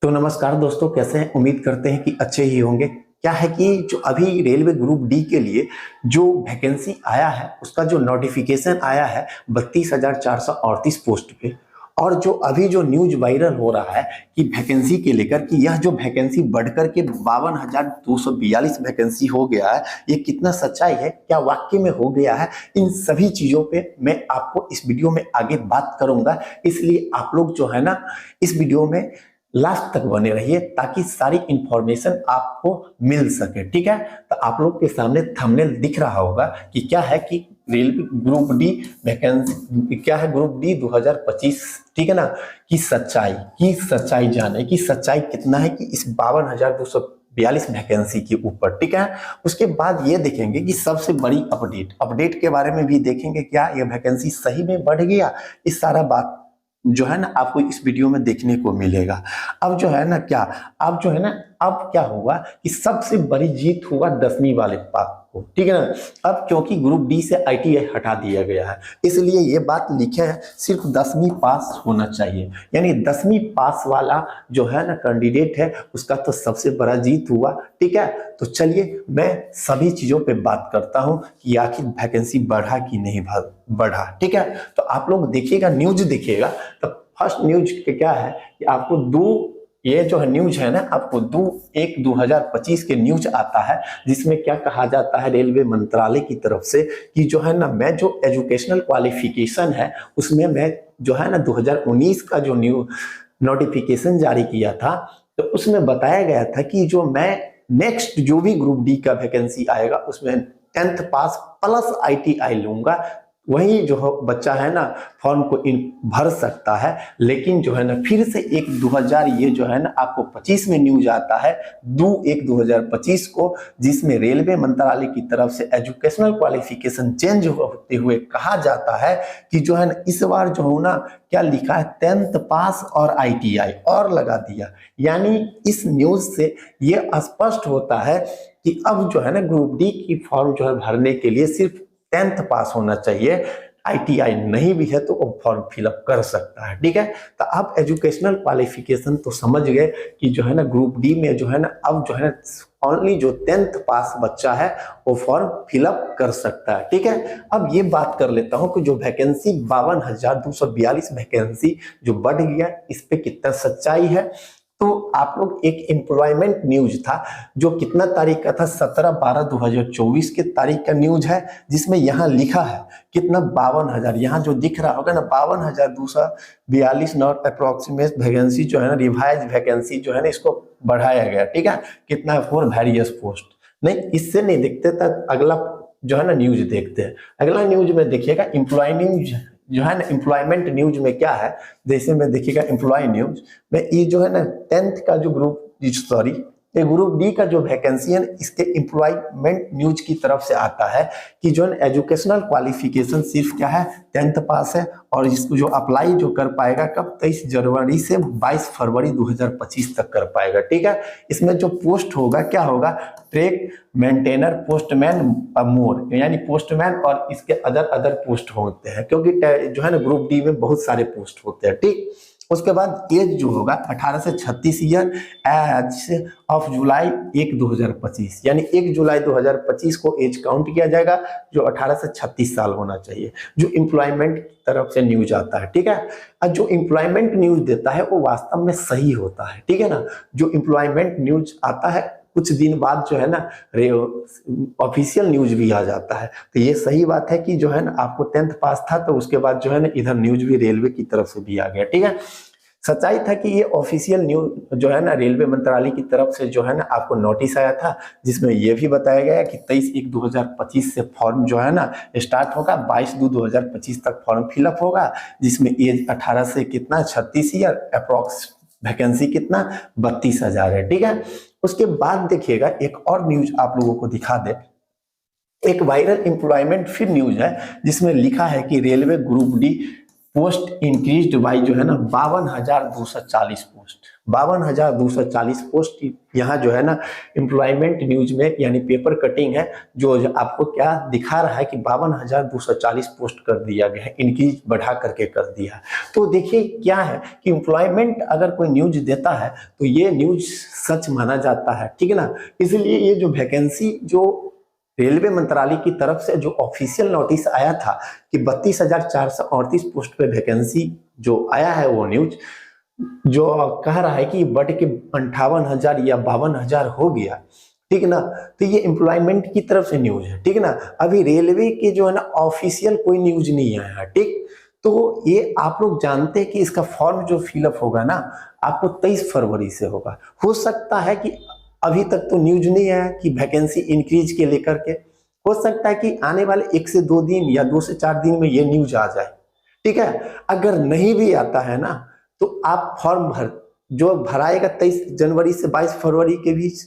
तो नमस्कार दोस्तों, कैसे हैं? उम्मीद करते हैं कि अच्छे ही होंगे। क्या है कि जो अभी रेलवे ग्रुप डी के लिए जो वैकेंसी आया है उसका जो नोटिफिकेशन आया है 32,438 पोस्ट पे। और जो अभी जो न्यूज वायरल हो रहा है कि वैकेंसी के लेकर कि यह जो वैकेंसी बढ़कर के 52,242 वैकेंसी हो गया है, ये कितना सच्चाई है, क्या वाकई में हो गया है, इन सभी चीजों पे मैं आपको इस वीडियो में आगे बात करूंगा। इसलिए आप लोग जो है ना, इस वीडियो में लास्ट तक बने रहिए ताकि सारी इंफॉर्मेशन आपको मिल सके। ठीक है, तो आप लोग के सामने थंबनेल दिख रहा होगा कि क्या है कि रेलवे ग्रुप डी वैकेंसी क्या है, ग्रुप डी 2025। ठीक है ना, की सच्चाई जाने की सच्चाई कितना है कि इस 52,242 वैकेंसी के ऊपर। ठीक है, उसके बाद ये देखेंगे कि सबसे बड़ी अपडेट के बारे में भी देखेंगे, क्या ये वैकेंसी सही में बढ़ गया। इस सारा बात जो है ना आपको इस वीडियो में देखने को मिलेगा। अब जो है ना क्या अब जो है ना अब क्या हुआ कि सबसे बड़ी जीत हुआ 10वीं वाले पास को। ठीक है ना, अब क्योंकि ग्रुप डी से आईटीआई हटा दिया गया है, इसलिए ये बात लिखे है सिर्फ 10वीं पास होना चाहिए। यानी 10वीं पास वाला जो है ना कैंडिडेट है उसका तो सबसे बड़ा जीत हुआ। ठीक है, तो चलिए मैं सभी चीजों पे बात करता हूं कि आखिर वैकेंसी बढ़ा कि नहीं बढ़ा। ठीक है, तो आप लोग देखिएगा, न्यूज देखिएगा। तो फर्स्ट न्यूज क्या है कि आपको ये जो है न्यूज है ना, आपको 2/1/2025 के न्यूज आता है, जिसमें क्या कहा जाता है रेलवे मंत्रालय की तरफ से कि जो है ना, मैं जो एजुकेशनल क्वालिफिकेशन है उसमें मैं जो है ना 2019 का जो न्यू नोटिफिकेशन जारी किया था, तो उसमें बताया गया था कि जो मैं नेक्स्ट जो भी ग्रुप डी का वैकेंसी आएगा उसमें 10th पास प्लस आईटीआई लूंगा। वही जो बच्चा है ना फॉर्म को भर सकता है। लेकिन जो है ना फिर से एक 2000 ये जो है ना आपको 25 में न्यूज आता है 2/1/2025 को, जिसमें रेलवे मंत्रालय की तरफ से एजुकेशनल क्वालिफिकेशन चेंज होते हुए कहा जाता है कि जो है ना इस बार जो है ना क्या लिखा है 10th पास और आईटीआई और लगा दिया। यानी इस न्यूज से ये स्पष्ट होता है कि अब जो है ना ग्रुप डी की फॉर्म जो है भरने के लिए सिर्फ 10th पास होना चाहिए। आईटीआई नहीं भी है तो वो फॉर्म फिलअप कर सकता है। ठीक है, तो आप एजुकेशनल क्वालिफिकेशन तो समझ गए कि जो है ना ग्रुप डी में जो है ना अब जो है ना ओनली जो 10th पास बच्चा है वो फॉर्म फिलअप कर सकता है। ठीक है, अब ये बात कर लेता हूं कि जो वैकेंसी 52,242 वैकेंसी जो बढ़ गया, इस पे कितना सच्चाई है। तो आप लोग एक एम्प्लॉयमेंट न्यूज था जो कितना तारीख का था, 17/12/2024 के तारीख का न्यूज है, जिसमें यहाँ लिखा है कितना 52,000, यहाँ जो दिख रहा होगा ना 52,242 नॉट अप्रोक्सीमेट वैकेंसी जो है ना रिवाइज वैकेंसी जो है ना इसको बढ़ाया गया। ठीक है, कितना है फॉर वेरियस पोस्ट। नहीं, इससे नहीं देखते तक अगला जो है ना न्यूज देखते हैं। अगला न्यूज में देखिएगा एम्प्लॉय न्यूज जो है ना, एम्प्लॉयमेंट न्यूज में क्या है, जैसे में देखिएगा एम्प्लॉय न्यूज में ये जो है ना 10th का जो ये ग्रुप डी का जो वैकेंसी है इसके एम्प्लॉयमेंट न्यूज की तरफ से आता है कि जो एजुकेशनल क्वालिफिकेशन सिर्फ क्या है 10th पास है। और इसको जो अप्लाई जो कर पाएगा कब, 23 जनवरी से 22 फरवरी 2025 तक कर पाएगा। ठीक है, इसमें जो पोस्ट होगा क्या होगा, ट्रैक मेंटेनर, पोस्टमैन मोर, यानी पोस्टमैन और इसके अदर पोस्ट होते हैं, क्योंकि जो है ना ग्रुप डी में बहुत सारे पोस्ट होते हैं। ठीक, उसके बाद एज जो होगा 18 से 36 ईयर एज ऑफ जुलाई 1/2025, यानी 1 जुलाई 2025 को एज काउंट किया जाएगा, जो 18 से 36 साल होना चाहिए, जो एम्प्लॉयमेंट की तरफ से न्यूज आता है। ठीक है, और जो एम्प्लॉयमेंट न्यूज देता है वो वास्तव में सही होता है। ठीक है ना, जो एम्प्लॉयमेंट न्यूज आता है कुछ दिन बाद जो है ना ऑफिशियल न्यूज भी आ जाता है। तो ये सही बात है कि जो है ना आपको 10th पास था तो उसके बाद जो है ना इधर न्यूज भी रेलवे की तरफ से भी आ गया। ठीक है, सच्चाई था कि ये ऑफिशियल न्यूज जो है ना रेलवे मंत्रालय की तरफ से जो है ना आपको नोटिस आया था, जिसमें ये भी बताया गया कि 23/1/2025 से फॉर्म जो है ना स्टार्ट होगा, 22/2/2025 तक फॉर्म फिलअप होगा, जिसमें एज 18 से कितना 36 ईयर, अप्रोक्स वैकेंसी कितना 32,000 है। ठीक है, उसके बाद देखिएगा एक और न्यूज आप लोगों को दिखा दे, एक वायरल एम्प्लॉयमेंट फिर न्यूज है जिसमें लिखा है कि railway group D post increased by जो है ना 52,240 पोस्ट, 52,240 पोस्ट यहाँ जो है ना एम्प्लॉयमेंट न्यूज में यानी पेपर कटिंग है जो आपको क्या दिखा रहा है कि 52,240 पोस्ट कर दिया गया है, इंक्रीज बढ़ा करके कर दिया। तो देखिए क्या है कि एम्प्लॉयमेंट अगर कोई न्यूज देता है तो ये न्यूज सच माना जाता है, ठीक है ना। इसलिए ये जो वैकेंसी जो रेलवे मंत्रालय की तरफ से जो ऑफिशियल नोटिस आया था कि 32,438 पोस्ट पे वैकेंसी जो आया है, वो न्यूज जो कह रहा है कि बढ़ के 58,000 या 52,000 हो गया, ठीक है ना। तो ये एम्प्लॉयमेंट की तरफ से न्यूज है, ठीक है ना। अभी रेलवे के जो है ना ऑफिशियल कोई न्यूज नहीं आया है, ठीक। तो ये आप लोग जानते हैं कि इसका फॉर्म जो फिलअप होगा ना आपको 23 फरवरी से होगा। हो सकता है कि अभी तक तो न्यूज नहीं आया कि वैकेंसी इंक्रीज के लेकर के, हो सकता है कि आने वाले 1 से 2 दिन या 2 से 4 दिन में ये न्यूज आ जाए, ठीक है। अगर नहीं भी आता है ना तो आप फॉर्म जो भराएगा 23 जनवरी से 22 फरवरी के बीच,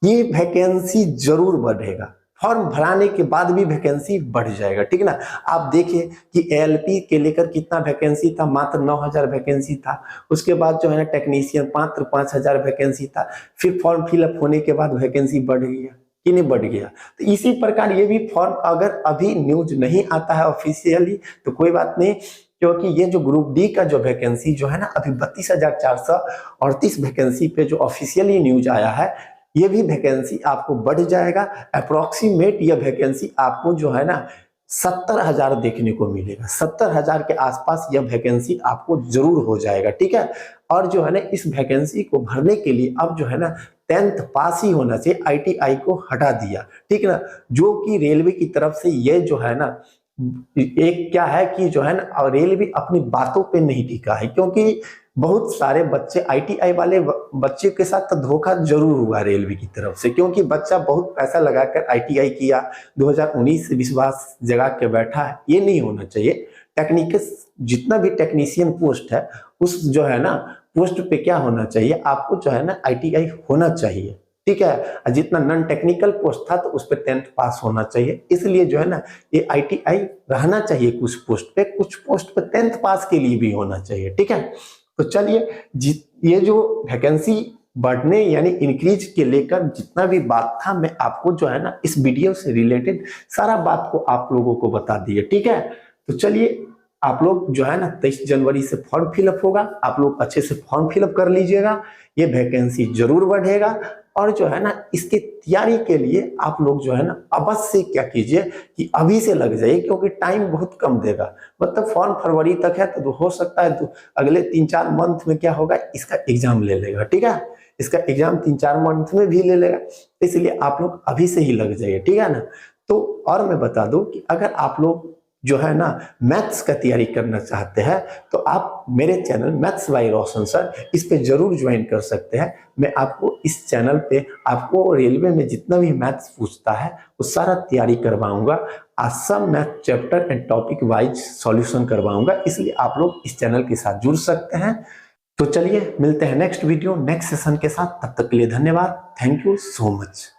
ये वैकेंसी जरूर बढ़ेगा। फॉर्म भराने के बाद भी वैकेंसी बढ़ जाएगा, ठीक है ना। आप देखिए कि एएलपी के लेकर कितना वैकेंसी था, मात्र 9,000 वैकेंसी था। उसके बाद जो है ना टेक्नीशियन मात्र 5,000 वैकेंसी था। फिर फॉर्म फिलअप होने के बाद वैकेंसी बढ़ गया कि नहीं बढ़ गया। तो इसी प्रकार ये भी फॉर्म अगर अभी न्यूज नहीं आता है ऑफिशियली तो कोई बात नहीं, क्योंकि ये जो ग्रुप डी का जो वैकेंसी जो है ना अभी 32,438 वैकेंसी पे जो ऑफिशियली न्यूज आया है, ये भी वैकेंसी आपको बढ़ जाएगा। अप्रोक्सीमेट यह वैकेंसी आपको जो है ना 70,000 देखने को मिलेगा। 70,000 के आसपास यह वैकेंसी आपको जरूर हो जाएगा, ठीक है। और जो है ना इस वैकेंसी को भरने के लिए अब जो है ना 10th पास ही होना चाहिए, आईटीआई को हटा दिया, ठीक है ना। जो कि रेलवे की तरफ से ये जो है ना एक क्या है कि जो है ना रेलवे अपनी बातों पे नहीं टिका है, क्योंकि बहुत सारे बच्चे आईटीआई वाले बच्चे के साथ तो धोखा जरूर हुआ रेलवे की तरफ से, क्योंकि बच्चा बहुत पैसा लगाकर आईटीआई किया, 2019 से विश्वास जगा के बैठा है। ये नहीं होना चाहिए। टेक्निकल जितना भी टेक्नीशियन पोस्ट है उस जो है ना पोस्ट पे क्या होना चाहिए, आपको जो है ना आईटीआई होना चाहिए, ठीक है। जितना नॉन टेक्निकल पोस्ट था तो उस पर 10th पास होना चाहिए। इसलिए जो है ना ये आईटीआई रहना चाहिए कुछ पोस्ट पे, कुछ पोस्ट पे 10th पास के लिए भी होना चाहिए, ठीक है। तो चलिए ये जो वैकेंसी बढ़ने यानी इंक्रीज के लेकर जितना भी बात था मैं आपको जो है ना इस वीडियो से रिलेटेड सारा बात को आप लोगों को बता दिए, ठीक है। तो चलिए आप लोग जो है ना 23 जनवरी से फॉर्म फिलअप होगा, आप लोग अच्छे से फॉर्म फिलअप कर लीजिएगा। ये वैकेंसी जरूर बढ़ेगा। और जो है ना इसकी तैयारी के लिए आप लोग जो है ना अवश्य क्या कीजिए कि अभी से लग जाइए, क्योंकि टाइम बहुत कम देगा। मतलब फॉर्म फरवरी तक है तो हो सकता है तो अगले 3-4 मंथ में क्या होगा इसका एग्जाम ले लेगा, ठीक है। इसका एग्जाम 3-4 मंथ में भी ले लेगा, इसलिए आप लोग अभी से ही लग जाइए, ठीक है ना। तो और मैं बता दूं कि अगर आप लोग जो है ना मैथ्स का तैयारी करना चाहते हैं तो आप मेरे channel maths by Roshan sir इस पे जरूर ज्वाइन कर सकते हैं। मैं आपको इस चैनल पे आपको रेलवे में जितना भी मैथ्स पूछता है वो सारा तैयारी करवाऊंगा। Assam math chapter and topic wise solution करवाऊंगा, इसलिए आप लोग इस चैनल के साथ जुड़ सकते हैं। तो चलिए मिलते हैं नेक्स्ट वीडियो नेक्स्ट सेशन के साथ, तब तक के लिए धन्यवाद। Thank you so much.